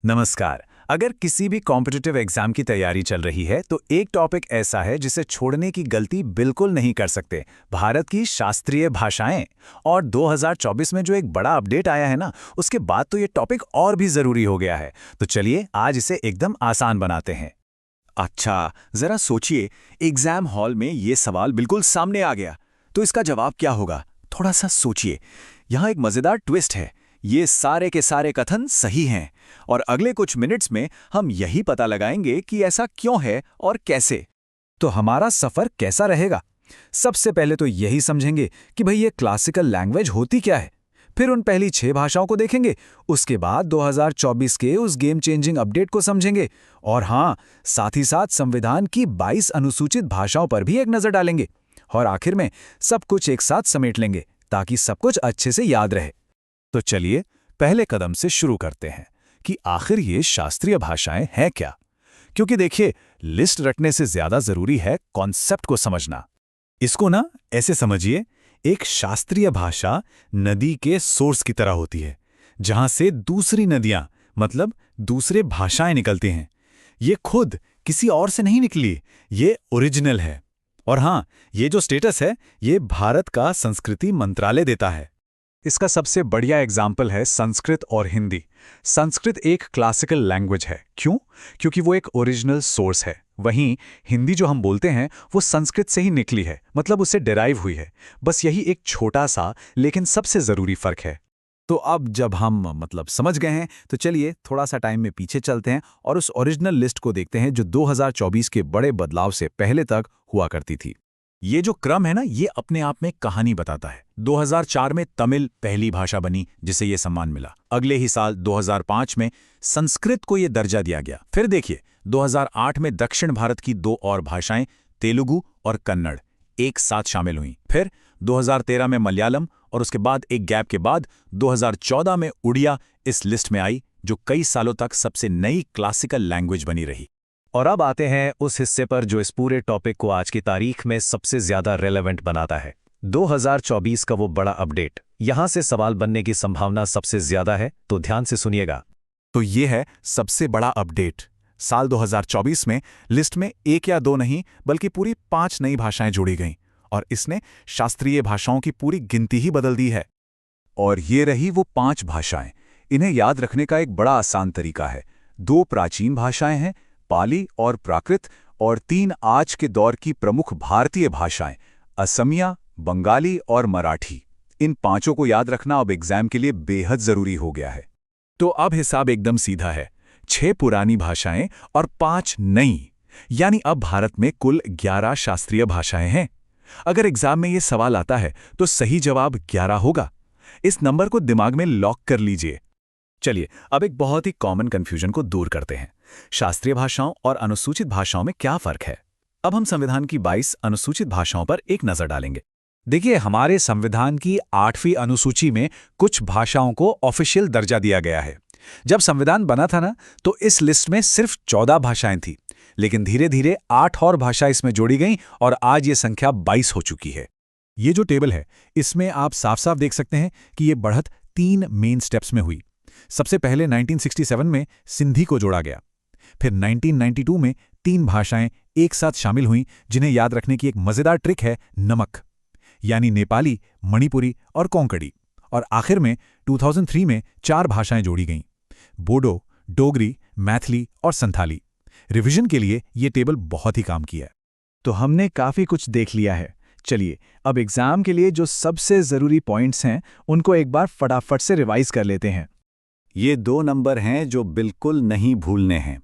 नमस्कार। अगर किसी भी कॉम्पिटिटिव एग्जाम की तैयारी चल रही है तो एक टॉपिक ऐसा है जिसे छोड़ने की गलती बिल्कुल नहीं कर सकते। भारत की शास्त्रीय भाषाएं। और 2024 में जो एक बड़ा अपडेट आया है ना, उसके बाद तो ये टॉपिक और भी जरूरी हो गया है। तो चलिए आज इसे एकदम आसान बनाते हैं। अच्छा, जरा सोचिए, एग्जाम हॉल में ये सवाल बिल्कुल सामने आ गया, तो इसका जवाब क्या होगा? थोड़ा सा सोचिए। यहाँ एक मजेदार ट्विस्ट है। ये सारे के सारे कथन सही हैं और अगले कुछ मिनट्स में हम यही पता लगाएंगे कि ऐसा क्यों है और कैसे। तो हमारा सफर कैसा रहेगा? सबसे पहले तो यही समझेंगे कि भाई ये क्लासिकल लैंग्वेज होती क्या है। फिर उन पहली 6 भाषाओं को देखेंगे। उसके बाद 2024 के उस गेम चेंजिंग अपडेट को समझेंगे। और हाँ, साथ ही साथ संविधान की 22 अनुसूचित भाषाओं पर भी एक नजर डालेंगे। और आखिर में सब कुछ एक साथ समेट लेंगे ताकि सब कुछ अच्छे से याद रहे। तो चलिए पहले कदम से शुरू करते हैं कि आखिर ये शास्त्रीय भाषाएं हैं क्या। क्योंकि देखिए, लिस्ट रटने से ज्यादा जरूरी है कॉन्सेप्ट को समझना। इसको ना ऐसे समझिए, एक शास्त्रीय भाषा नदी के सोर्स की तरह होती है, जहां से दूसरी नदियां मतलब दूसरे भाषाएं निकलती हैं। ये खुद किसी और से नहीं निकली, ये ओरिजिनल है। और हां, ये जो स्टेटस है, ये भारत का संस्कृति मंत्रालय देता है। इसका सबसे बढ़िया एग्जाम्पल है संस्कृत और हिंदी। संस्कृत एक क्लासिकल लैंग्वेज है। क्यों? क्योंकि वो एक ओरिजिनल सोर्स है। वहीं हिंदी जो हम बोलते हैं वो संस्कृत से ही निकली है, मतलब उससे डेराइव हुई है। बस यही एक छोटा सा लेकिन सबसे जरूरी फर्क है। तो अब जब हम समझ गए हैं, तो चलिए थोड़ा सा टाइम में पीछे चलते हैं और उस ओरिजिनल लिस्ट को देखते हैं जो 2024 के बड़े बदलाव से पहले तक हुआ करती थी। ये जो क्रम है ना, ये अपने आप में कहानी बताता है। 2004 में तमिल पहली भाषा बनी जिसे ये सम्मान मिला। अगले ही साल 2005 में संस्कृत को ये दर्जा दिया गया। फिर देखिए, 2008 में दक्षिण भारत की 2 और भाषाएं तेलुगु और कन्नड़ एक साथ शामिल हुईं। फिर 2013 में मलयालम और उसके बाद एक गैप के बाद 2014 में उड़िया इस लिस्ट में आई, जो कई सालों तक सबसे नई क्लासिकल लैंग्वेज बनी रही। और अब आते हैं उस हिस्से पर जो इस पूरे टॉपिक को आज की तारीख में सबसे ज्यादा रेलेवेंट बनाता है, 2024 का वो बड़ा अपडेट। यहां से सवाल बनने की संभावना सबसे ज्यादा है, तो ध्यान से सुनिएगा। तो ये है सबसे बड़ा अपडेट। साल 2024 में लिस्ट में 1 या 2 नहीं बल्कि पूरी 5 नई भाषाएं जोड़ी गईं और इसने शास्त्रीय भाषाओं की पूरी गिनती ही बदल दी है। और ये रही वो 5 भाषाएं। इन्हें याद रखने का एक बड़ा आसान तरीका है। 2 प्राचीन भाषाएं हैं, पाली और प्राकृत, और 3 आज के दौर की प्रमुख भारतीय भाषाएं, असमिया, बंगाली और मराठी। इन 5 को याद रखना अब एग्जाम के लिए बेहद जरूरी हो गया है। तो अब हिसाब एकदम सीधा है। 6 पुरानी भाषाएं और 5 नई, यानी अब भारत में कुल 11 शास्त्रीय भाषाएं हैं। अगर एग्जाम में ये सवाल आता है तो सही जवाब 11 होगा। इस नंबर को दिमाग में लॉक कर लीजिए। चलिए अब एक बहुत ही कॉमन कंफ्यूजन को दूर करते हैं। शास्त्रीय भाषाओं और अनुसूचित भाषाओं में क्या फर्क है? अब हम संविधान की 22 अनुसूचित भाषाओं पर एक नजर डालेंगे। देखिए, हमारे संविधान की 8वीं अनुसूची में कुछ भाषाओं को ऑफिशियल दर्जा दिया गया है। जब संविधान बना था ना, तो इस लिस्ट में सिर्फ 14 भाषाएं थी, लेकिन धीरे धीरे 8 और भाषा इसमें जोड़ी गईं और आज ये संख्या 22 हो चुकी है। ये जो टेबल है, इसमें आप साफ साफ देख सकते हैं कि ये बढ़त 3 मेन स्टेप्स में हुई। सबसे पहले 1967 में सिंधी को जोड़ा गया। फिर 1992 में 3 भाषाएं एक साथ शामिल हुईं, जिन्हें याद रखने की एक मजेदार ट्रिक है, नमक, यानी नेपाली, मणिपुरी और कोंकणी। और आखिर में 2003 में 4 भाषाएं जोड़ी गईं, बोडो, डोगरी, मैथिली और संथाली। रिवीजन के लिए ये टेबल बहुत ही काम किया है। तो हमने काफी कुछ देख लिया है। चलिए अब एग्जाम के लिए जो सबसे जरूरी पॉइंट्स हैं, उनको एक बार फटाफट से रिवाइज कर लेते हैं। ये 2 नंबर हैं जो बिल्कुल नहीं भूलने हैं।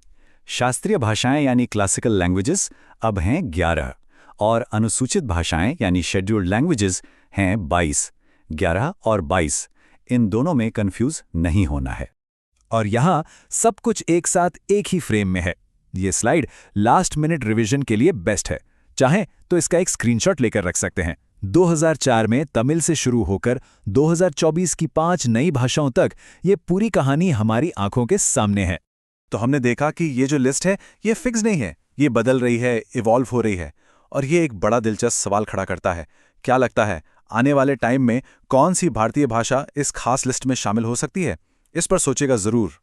शास्त्रीय भाषाएं यानी क्लासिकल लैंग्वेजेस अब हैं 11 और अनुसूचित भाषाएं यानी शेड्यूल्ड लैंग्वेजेस हैं 22। 11 और 22, इन दोनों में कंफ्यूज नहीं होना है। और यहाँ सब कुछ एक साथ एक ही फ्रेम में है। ये स्लाइड लास्ट मिनट रिवीजन के लिए बेस्ट है। चाहें तो इसका एक स्क्रीनशॉट लेकर रख सकते हैं। 2004 में तमिल से शुरू होकर 2024 की 5 नई भाषाओं तक ये पूरी कहानी हमारी आंखों के सामने है। तो हमने देखा कि ये जो लिस्ट है, ये फिक्स नहीं है, ये बदल रही है, इवॉल्व हो रही है। और ये एक बड़ा दिलचस्प सवाल खड़ा करता है। क्या लगता है, आने वाले टाइम में कौन सी भारतीय भाषा इस खास लिस्ट में शामिल हो सकती है? इस पर सोचेगा जरूर।